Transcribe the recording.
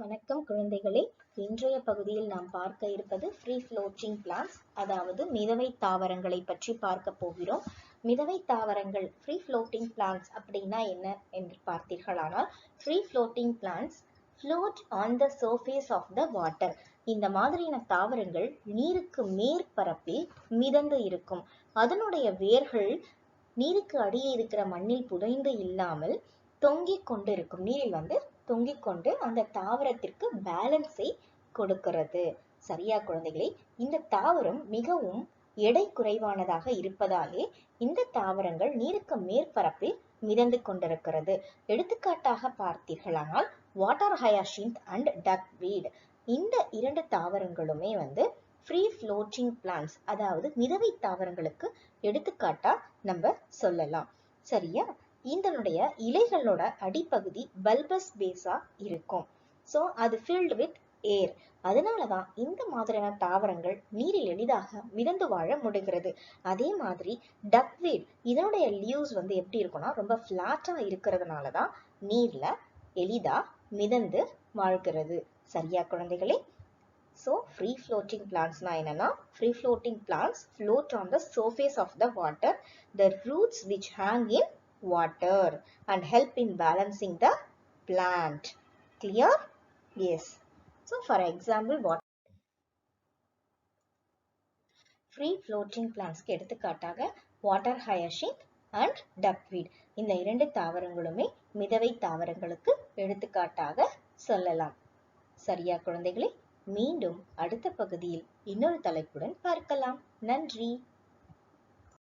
வணக்கம் குழந்தைகளே. இன்றைய பகுதியில் நாம் பார்க்க இருப்பது ஃப்ரீ ஃப்ளோட்டிங் பிளான்ட்ஸ், அதாவது மிதவை தாவரங்களை பற்றி பார்க்க போகிறோம். மிதவை தாவரங்கள் ஃப்ரீ ஃப்ளோட்டிங் பிளான்ட்ஸ் அப்படின்னா என்ன என்று பார்த்தீர்களானால், free floating plants float on the surface of the water. இந்த மாதிரியான தாவரங்கள் நீருக்கு மேற்பரப்பில் மிதந்து இருக்கும். அதனுடைய வேர்கள் நீருக்கு அடியே இருக்கிற மண்ணில் புதைந்து இல்லாமல் தொங்கிக் கொண்டு இருக்கும். நீரில் தொங்கிக் கொண்டு அந்த தாவரத்திற்கு பேலன்ஸை கொடுக்கிறது. சரியா குழந்தைகளே? இந்த தாவரம் மிகவும் எடை குறைவானதாக இருப்பதாலே இந்த தாவரங்கள் நீருக்கு மேற்பரப்பில் மிதந்து கொண்டிருக்கிறது. எடுத்துக்காட்டாக பார்த்தீர்களானால் வாட்டர் ஹயாசின்த் அண்ட் டக்வீட், இந்த இரண்டு தாவரங்களுமே ஃப்ரீ ஃப்ளோட்டிங் பிளான்ட்ஸ், அதாவது மிதவை தாவரங்களுக்கு எடுத்துக்காட்டா நம்ம சொல்லலாம். சரியா? இதனுடைய இலைகளோட அடிப்பகுதி பல்பஸ் பேஸா இருக்கும். ஸோ அது ஃபில்ட் வித் ஏர். அதனாலதான் இந்த மாதிரியான தாவரங்கள் நீரில் எளிதாக மிதந்து வாழ முடிகிறது. அதே மாதிரி டக்வீட், இதனுடைய லீவ்ஸ் எப்படி இருக்கும்னா ரொம்ப பிளாட்டா இருக்கிறதுனாலதான் நீர்ல எளிதா மிதந்து வாழ்கிறது. சரியா குழந்தைகளே? So free floating plants na enna, free floating plants float on the surface of the water. The roots which hang in water and help in balancing the plant. Clear? Yes. So for example, what free floating plants க்கு எடுத்துக்காட்டாக water ஹயாசின்த் and duckweed, இந்த இரண்டு தாவரங்களுமே மிதவை தாவரங்களுக்கு எடுத்துக்காட்டாக சொல்லலாம். சரியா குழந்தைகளே? மீண்டும் அடுத்த பகுதியில் இன்னொரு தலைப்புடன் பார்க்கலாம். நன்றி.